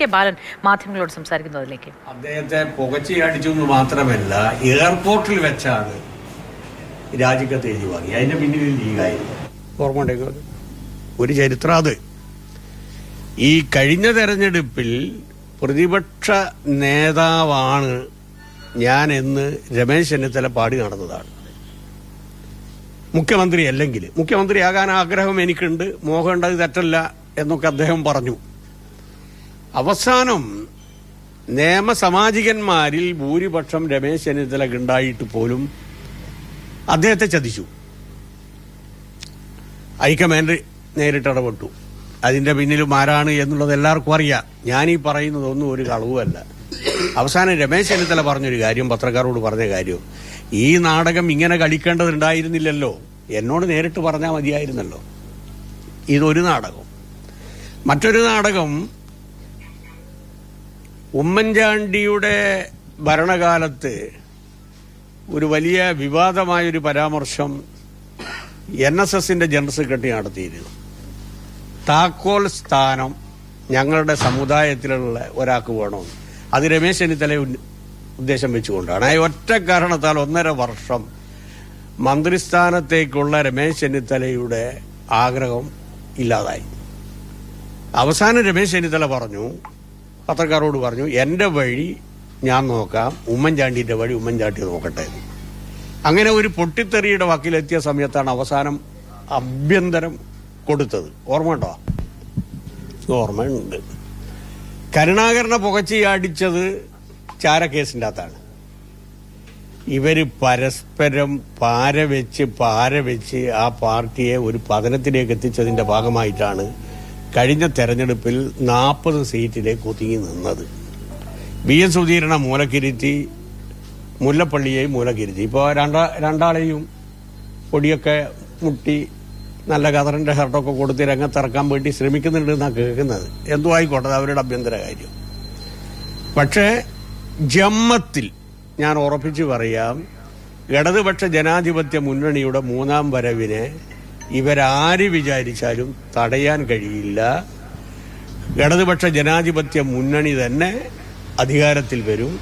K ബാലൻ മാധ്യമങ്ങളോട് സംസാരിക്കുന്നതിലേക്ക്. അദ്ദേഹത്തെ പുകച്ചയടിച്ചു എന്ന് മാത്രമല്ല, എയർപോർട്ടിൽ വെച്ചാണ് രാജിക്കത്ത് എഴുതി വാങ്ങി. അതിന്റെ പിന്നിൽ ലീഗായിരുന്നു. ഓർമ്മ ഉണ്ടെങ്കിൽ ഒരു ചരിത്രം അത്. ഈ കഴിഞ്ഞ തെരഞ്ഞെടുപ്പിൽ പ്രതിപക്ഷ നേതാവാണ് ഞാൻ എന്ന് രമേശ് ചെന്നിത്തല പാടി നടന്നതാണ്. മുഖ്യമന്ത്രി അല്ലെങ്കിൽ മുഖ്യമന്ത്രിയാകാൻ ആഗ്രഹം എനിക്കുണ്ട്, മോഹമുണ്ട്, അത് തെറ്റല്ല എന്നൊക്കെ അദ്ദേഹം പറഞ്ഞു. അവസാനം നിയമസാമാജികന്മാരിൽ ഭൂരിപക്ഷം രമേശ് ചെന്നിത്തലക്ക് ഉണ്ടായിട്ട് പോലും അദ്ദേഹത്തെ ചതിച്ചു. ഹൈക്കമാൻഡ് നേരിട്ട് ഇടപെട്ടു. അതിന്റെ പിന്നിലും ആരാണ് എന്നുള്ളത് എല്ലാവർക്കും അറിയാം. ഞാനീ പറയുന്നതൊന്നും ഒരു കളവുമല്ല. അവസാനം രമേശ് ചെന്നിത്തല പറഞ്ഞൊരു കാര്യം, പത്രക്കാരോട് പറഞ്ഞ കാര്യം, ഈ നാടകം ഇങ്ങനെ കളിക്കേണ്ടതുണ്ടായിരുന്നില്ലല്ലോ, എന്നോട് നേരിട്ട് പറഞ്ഞാൽ മതിയായിരുന്നല്ലോ. ഇതൊരു നാടകം. മറ്റൊരു നാടകം, ഉമ്മൻചാണ്ടിയുടെ ഭരണകാലത്ത് ഒരു വലിയ വിവാദമായൊരു പരാമർശം NSSന്റെ ജനറൽ സെക്രട്ടറി നടത്തിയിരുന്നു. താക്കോൽ സ്ഥാനം ഞങ്ങളുടെ സമുദായത്തിലുള്ള ഒരാൾക്ക് വേണമെന്ന്. അത് രമേശ് ചെന്നിത്തലയെ ഉദ്ദേശം വെച്ചുകൊണ്ടാണ്. ആ ഒറ്റ കാരണത്താൽ 1.5 വർഷം മന്ത്രിസ്ഥാനത്തേക്കുള്ള രമേശ് ചെന്നിത്തലയുടെ ആഗ്രഹം ഇല്ലാതായി. അവസാനം രമേശ് ചെന്നിത്തല പറഞ്ഞു, പത്രക്കാരോട് പറഞ്ഞു, എന്റെ വഴി ഞാൻ നോക്കാം, ഉമ്മൻചാണ്ടിന്റെ വഴി ഉമ്മൻചാണ്ടി നോക്കട്ടെ. അങ്ങനെ ഒരു പൊട്ടിത്തെറിയുടെ വാക്കിലെത്തിയ സമയത്താണ് അവസാനം അഭ്യന്തരം കൊടുത്തത്. ഓർമ്മയുണ്ടോ? ഓർമ്മയുണ്ട്. കരുണാകരനെ പുകച്ചയടിച്ചത് ചാരക്കേസിൻ്റെ അകത്താണ്. ഇവര് പരസ്പരം പാരവെച്ച് ആ പാർട്ടിയെ ഒരു പതനത്തിലേക്ക് എത്തിച്ചതിന്റെ ഭാഗമായിട്ടാണ് കഴിഞ്ഞ തെരഞ്ഞെടുപ്പിൽ 40 സീറ്റിലേക്ക് ഒതുങ്ങി നിന്നത്. VN സുധീരനെ മൂലക്കിരുത്തി, മുല്ലപ്പള്ളിയെയും മൂലക്കിരുത്തി. ഇപ്പോൾ രണ്ടാളെയും പൊടിയൊക്കെ മുട്ടി നല്ല കതറിന്റെ ഷർട്ടൊക്കെ കൊടുത്ത് രംഗത്തിറക്കാൻ വേണ്ടി ശ്രമിക്കുന്നുണ്ട് എന്നാണ് കേൾക്കുന്നത്. എന്തോ ആയിക്കോട്ടെ, അവരുടെ അഭ്യന്തര കാര്യം. പക്ഷേ ജമ്മത്തിൽ ഞാൻ ഉറപ്പിച്ചു പറയാം, ഇടതുപക്ഷ ജനാധിപത്യ മുന്നണിയുടെ 3ാം വരവിനെ ഇവരാര് വിചാരിച്ചാലും തടയാൻ കഴിയില്ല. ഇടതുപക്ഷ ജനാധിപത്യ മുന്നണി തന്നെ അധികാരത്തിൽ വരും.